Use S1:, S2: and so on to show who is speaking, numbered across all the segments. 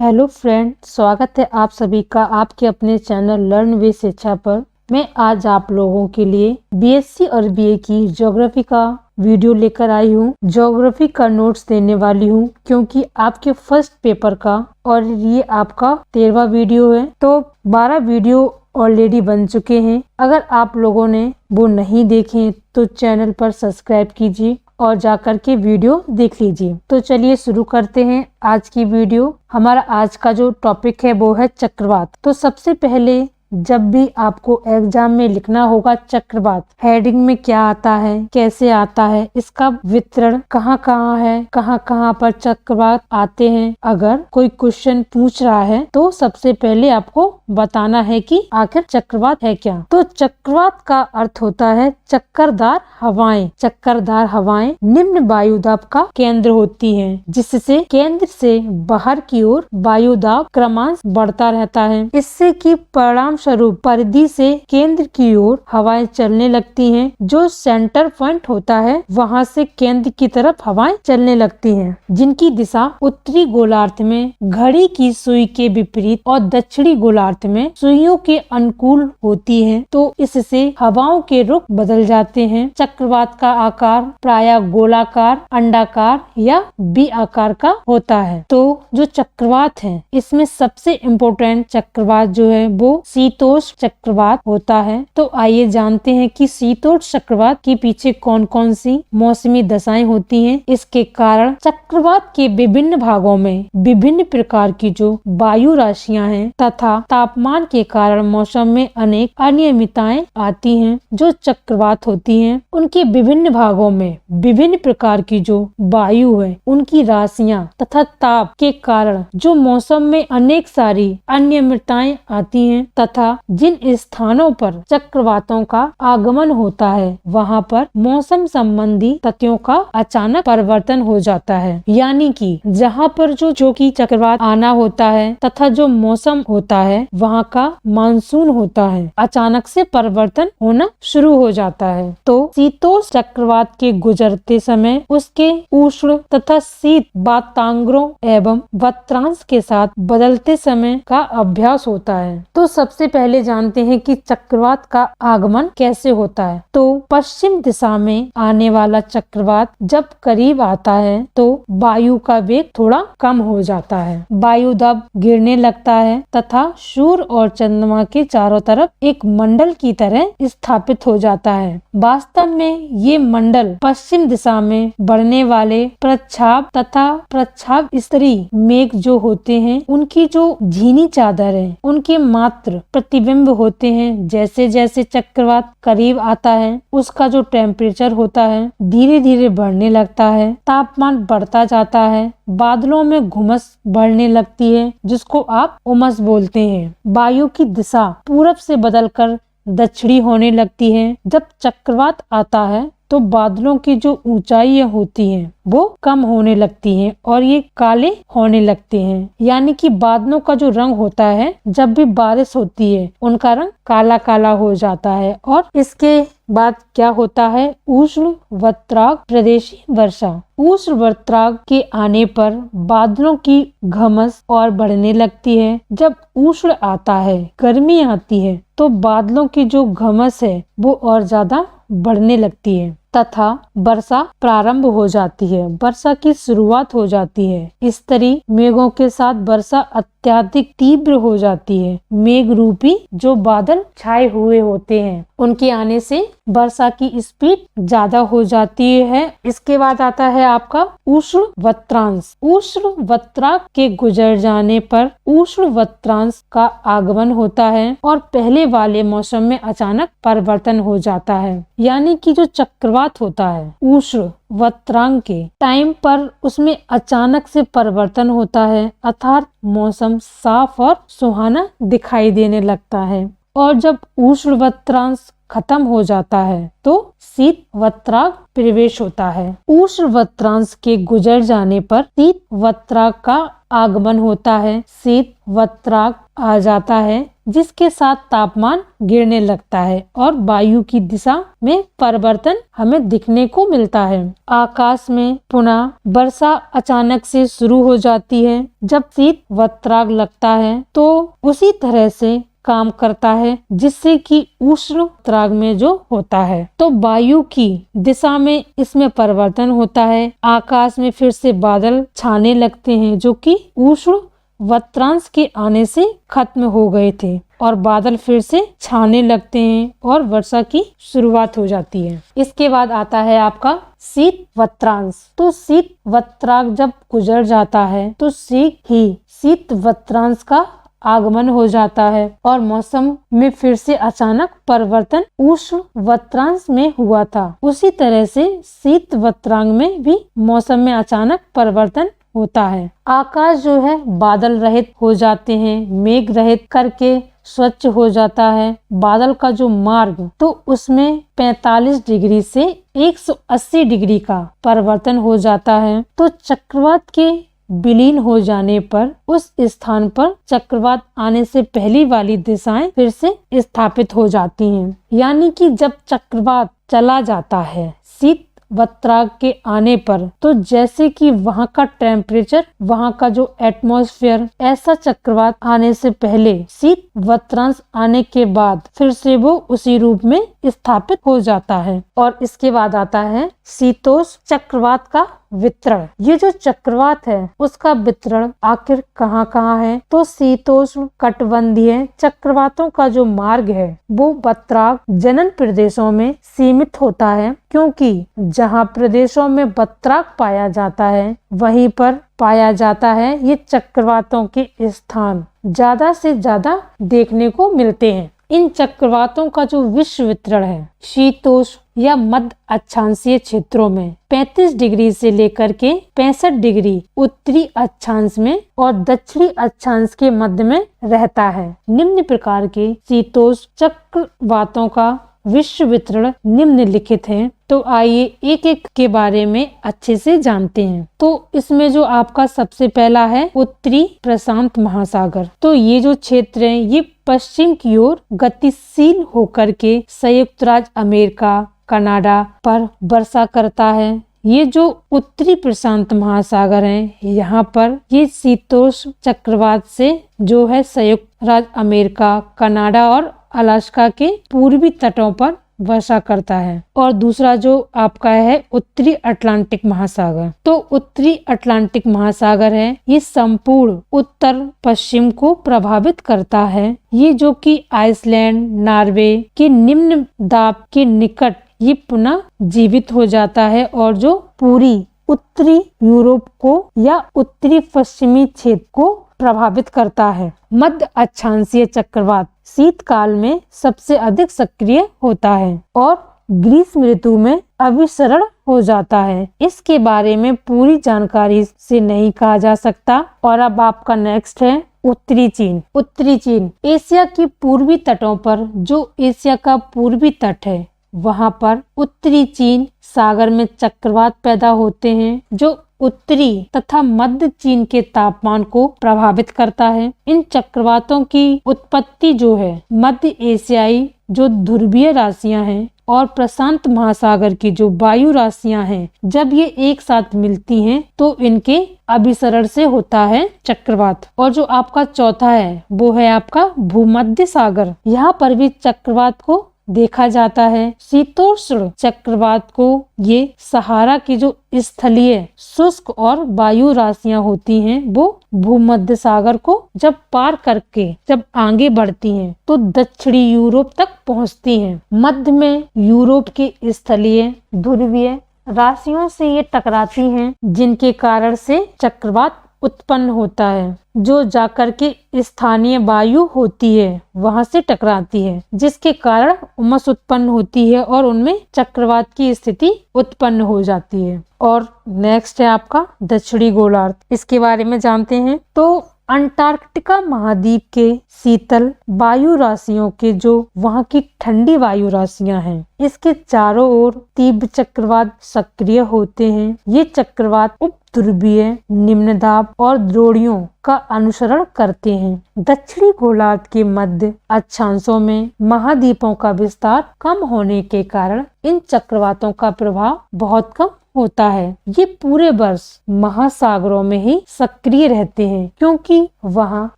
S1: Hello friend, स्वागत है आप सभी का आपके अपने चैनल लर्न विद शिक्षा पर। मैं आज आप लोगों के लिए बीएससी और बीए की ज्योग्राफी का वीडियो लेकर आई हूँ। ज्योग्राफी का नोट्स देने वाली हूँ क्योंकि आपके फर्स्ट पेपर का और ये आपका 13वां वीडियो है। तो 12 वीडियो ऑलरेडी बन चुके हैं। अगर आप लोगों ने वो नहीं देखे तो चैनल पर सब्सक्राइब कीजिए और जाकर के वीडियो देख लीजिए। तो चलिए शुरू करते हैं आज की वीडियो। हमारा आज का जो टॉपिक है वो है चक्रवात। तो सबसे पहले जब भी आपको एग्जाम में लिखना होगा चक्रवात, हेडिंग में क्या आता है, कैसे आता है, इसका वितरण कहाँ कहाँ है, कहाँ कहाँ पर चक्रवात आते हैं, अगर कोई क्वेश्चन पूछ रहा है तो सबसे पहले आपको बताना है कि आखिर चक्रवात है क्या। तो चक्रवात का अर्थ होता है चक्करदार हवाएं। चक्करदार हवाएं निम्न वायुदाब का केंद्र होती हैं, जिससे केंद्र से बाहर की ओर वायुदाब क्रमशः बढ़ता रहता है। इससे कि परिणाम स्वरूप परिधि से केंद्र की ओर हवाएं चलने लगती हैं। जो सेंटर पॉइंट होता है वहां से केंद्र की तरफ हवाएं चलने लगती हैं, जिनकी दिशा उत्तरी गोलार्ध में घड़ी की सुई के विपरीत और दक्षिणी गोलार्ध में सुइयों के अनुकूल होती है। तो इससे हवाओं के रुख बदल जाते हैं। चक्रवात का आकार प्रायः गोलाकार, अंडाकार या बी आकार का होता है। तो जो चक्रवात है इसमें सबसे इम्पोर्टेंट चक्रवात जो है वो शीतोष्ण चक्रवात होता है। तो आइए जानते हैं कि शीतोष्ण चक्रवात के पीछे कौन कौन सी मौसमी दशाएं होती हैं। इसके कारण चक्रवात के विभिन्न भागों में विभिन्न प्रकार की जो वायु राशियां हैं तथा तापमान के कारण मौसम में अनेक अनियमितताएं आती हैं। जो चक्रवात होती हैं उनके विभिन्न भागों में विभिन्न प्रकार की जो वायु है उनकी राशियां तथा ताप के कारण जो मौसम में अनेक सारी अनियमितताएं आती हैं तथा जिन स्थानों पर चक्रवातों का आगमन होता है वहां पर मौसम संबंधी तथ्यों का अचानक परिवर्तन हो जाता है। यानी कि जहां पर जो कि चक्रवात आना होता है तथा जो मौसम होता है वहां का मानसून होता है अचानक से परिवर्तन होना शुरू हो जाता है। तो शीतोष्ण चक्रवात के गुजरते समय उसके उष्ण तथा शीत वातांगरों एवं वत्रांश के साथ बदलते समय का अभ्यास होता है। तो सबसे पहले जानते हैं कि चक्रवात का आगमन कैसे होता है। तो पश्चिम दिशा में आने वाला चक्रवात जब करीब आता है तो वायु का वेग थोड़ा कम हो जाता है, वायु दब गिरने लगता है तथा सूर्य और चंद्रमा के चारों तरफ एक मंडल की तरह स्थापित हो जाता है। वास्तव में ये मंडल पश्चिम दिशा में बढ़ने वाले प्रच्छाव तथा प्रच्छाव स्त्री मेघ जो होते हैं उनकी जो झीनी चादर है उनके मात्र प्रतिबिंब होते हैं। जैसे जैसे चक्रवात करीब आता है उसका जो टेम्परेचर होता है धीरे धीरे बढ़ने लगता है, तापमान बढ़ता जाता है, बादलों में घुमस बढ़ने लगती है जिसको आप उमस बोलते हैं। वायु की दिशा पूरब से बदलकर दक्षिणी होने लगती है। जब चक्रवात आता है तो बादलों की जो ऊंचाइयां होती हैं वो कम होने लगती हैं और ये काले होने लगते हैं। यानी कि बादलों का जो रंग होता है जब भी बारिश होती है उनका रंग काला काला हो जाता है। और इसके बाद क्या होता है, उष्ण वत्राग प्रदेशी वर्षा। उष्ण वत्राग के आने पर बादलों की घमस और बढ़ने लगती है। जब उष्ण आता है, गर्मी आती है तो बादलों की जो घमस है वो और ज्यादा बढ़ने लगती है तथा वर्षा प्रारंभ हो जाती है, वर्षा की शुरुआत हो जाती है। स्तरी मेघों के साथ वर्षा अत्यधिक तीव्र हो जाती है। मेघ रूपी जो बादल छाए हुए होते हैं उनके आने से वर्षा की स्पीड ज्यादा हो जाती है। इसके बाद आता है आपका उष्ण वत्रांश। उष्ण वत्राग के गुजर जाने पर उष्ण वत्रांश का आगमन होता है और पहले वाले मौसम में अचानक परिवर्तन हो जाता है। यानी कि जो चक्रवात होता है उष्ण वत्रांग के टाइम पर उसमें अचानक से परिवर्तन होता है अर्थात मौसम साफ और सुहाना दिखाई देने लगता है। और जब उष्ण वत्रांश खत्म हो जाता है तो शीत वत्राग प्रवेश होता है। उष्ण वत्रांश के गुजर जाने पर शीत वत्राग का आगमन होता है। शीत वत्राग आ जाता है, जिसके साथ तापमान गिरने लगता है और वायु की दिशा में परिवर्तन हमें दिखने को मिलता है। आकाश में पुनः वर्षा अचानक से शुरू हो जाती है। जब शीत वत्राग लगता है तो उसी तरह से काम करता है, जिससे कि उष्ण वत्राग में जो होता है तो वायु की दिशा में इसमें परिवर्तन होता है। आकाश में फिर से बादल छाने लगते हैं, जो कि उष्ण वत्रांश के आने से खत्म हो गए थे और बादल फिर से छाने लगते हैं और वर्षा की शुरुआत हो जाती है। इसके बाद आता है आपका शीत वत्रांश। तो शीत वत्राग जब गुजर जाता है तो शीघ्र ही शीत वत्रांश का आगमन हो जाता है और मौसम में फिर से अचानक परिवर्तन उष्ण वत्रांश में हुआ था। उसी तरह से शीत वत्रांग में भी मौसम में अचानक परिवर्तन होता है। आकाश जो है बादल रहित हो जाते हैं, मेघ रहित करके स्वच्छ हो जाता है। बादल का जो मार्ग तो उसमें 45 डिग्री से 180 डिग्री का परिवर्तन हो जाता है। तो चक्रवात के विलीन हो जाने पर उस स्थान पर चक्रवात आने से पहली वाली दिशाएं फिर से स्थापित हो जाती हैं। यानी कि जब चक्रवात चला जाता है शीत वत्राग के आने पर, तो जैसे कि वहाँ का टेम्परेचर, वहाँ का जो एटमॉस्फेयर, ऐसा चक्रवात आने से पहले शीत वत्रांश आने के बाद फिर से वो उसी रूप में स्थापित हो जाता है। और इसके बाद आता है शीतोष्ण चक्रवात का वितरण। ये जो चक्रवात है उसका वितरण आखिर कहाँ कहाँ है, तो शीतोष्ण कटिबंधीय चक्रवातों का जो मार्ग है वो वत्राग जनन प्रदेशों में सीमित होता है, क्योंकि जहाँ प्रदेशों में वत्राग पाया जाता है वहीं पर पाया जाता है ये चक्रवातों के स्थान ज्यादा से ज्यादा देखने को मिलते हैं। इन चक्रवातों का जो विश्व वितरण है शीतोष्ण या मध्य अक्षांशीय क्षेत्रों में 35 डिग्री से लेकर के 65 डिग्री उत्तरी अक्षांश में और दक्षिणी अक्षांश के मध्य में रहता है। निम्न प्रकार के शीतोष्ण चक्रवातों का विश्व वितरण निम्नलिखित है। तो आइए एक एक के बारे में अच्छे से जानते हैं। तो इसमें जो आपका सबसे पहला है उत्तरी प्रशांत महासागर। तो ये जो क्षेत्र है ये पश्चिम की ओर गतिशील होकर के संयुक्त राज्य अमेरिका, कनाडा पर वर्षा करता है। ये जो उत्तरी प्रशांत महासागर है यहाँ पर ये शीतोष्ण चक्रवात से जो है संयुक्त राज्य अमेरिका, कनाडा और अलास्का के पूर्वी तटों पर वर्षा करता है। और दूसरा जो आपका है उत्तरी अटलांटिक महासागर। तो उत्तरी अटलांटिक महासागर है ये संपूर्ण उत्तर पश्चिम को प्रभावित करता है। ये जो कि आइसलैंड, नॉर्वे के निम्न दाब के निकट ये पुनः जीवित हो जाता है और जो पूरी उत्तरी यूरोप को या उत्तरी पश्चिमी क्षेत्र को प्रभावित करता है। मध्य अक्षांशीय चक्रवात शीतकाल में सबसे अधिक सक्रिय होता है और ग्रीष्म ऋतु में अभिसरण हो जाता है। इसके बारे में पूरी जानकारी से नहीं कहा जा सकता। और अब आपका नेक्स्ट है उत्तरी चीन। उत्तरी चीन एशिया के पूर्वी तटों पर, जो एशिया का पूर्वी तट है वहां पर उत्तरी चीन सागर में चक्रवात पैदा होते हैं, जो उत्तरी तथा मध्य चीन के तापमान को प्रभावित करता है। इन चक्रवातों की उत्पत्ति जो है मध्य एशियाई जो ध्रुवीय राशियां हैं और प्रशांत महासागर की जो वायु राशियां हैं, जब ये एक साथ मिलती हैं तो इनके अभिसरण से होता है चक्रवात। और जो आपका चौथा है वो है आपका भूमध्य सागर। यहाँ पर भी चक्रवात को देखा जाता है। शीतोष्ण चक्रवात को ये सहारा की जो स्थलीय शुष्क और वायु राशियां होती हैं वो भूमध्य सागर को जब पार करके जब आगे बढ़ती हैं तो दक्षिणी यूरोप तक पहुंचती हैं। मध्य में यूरोप के स्थलीय ध्रुवीय राशियों से ये टकराती हैं, जिनके कारण से चक्रवात उत्पन्न होता है, जो जाकर के स्थानीय वायु होती है वहां से टकराती है, जिसके कारण उमस उत्पन्न होती है और उनमें चक्रवात की स्थिति उत्पन्न हो जाती है। और नेक्स्ट है आपका दक्षिणी गोलार्ध। इसके बारे में जानते हैं। तो अंटार्कटिका महाद्वीप के शीतल वायु राशियों के जो वहाँ की ठंडी वायु राशियां हैं, इसके चारों ओर तीव्र चक्रवात सक्रिय होते हैं। ये चक्रवात उप ध्रुवीय निम्न दाब और द्रोणियों का अनुसरण करते हैं। दक्षिणी गोलार्ध के मध्य अक्षांशों में महाद्वीपों का विस्तार कम होने के कारण इन चक्रवातों का प्रभाव बहुत कम होता है। ये पूरे वर्ष महासागरों में ही सक्रिय रहते हैं, क्योंकि वहाँ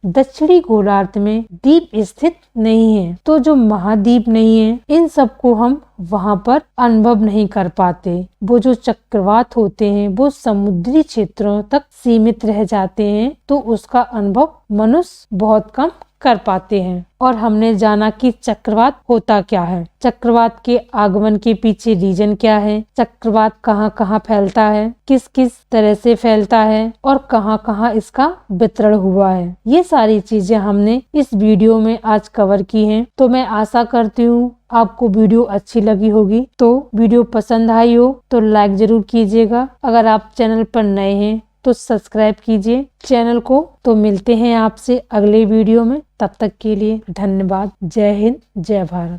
S1: दक्षिणी गोलार्ध में द्वीप स्थित नहीं है। तो जो महाद्वीप नहीं है, इन सबको हम वहाँ पर अनुभव नहीं कर पाते। वो जो चक्रवात होते हैं वो समुद्री क्षेत्रों तक सीमित रह जाते हैं, तो उसका अनुभव मनुष्य बहुत कम कर पाते हैं। और हमने जाना कि चक्रवात होता क्या है, चक्रवात के आगमन के पीछे रीजन क्या है, चक्रवात कहाँ कहाँ फैलता है, किस किस तरह से फैलता है और कहाँ कहाँ इसका वितरण हुआ है। ये सारी चीजें हमने इस वीडियो में आज कवर की हैं। तो मैं आशा करती हूँ आपको वीडियो अच्छी लगी होगी। तो वीडियो पसंद आई हो तो लाइक जरूर कीजिएगा। अगर आप चैनल पर नए हैं तो सब्सक्राइब कीजिए चैनल को। तो मिलते हैं आपसे अगले वीडियो में, तब तक के लिए धन्यवाद। जय हिंद, जय भारत।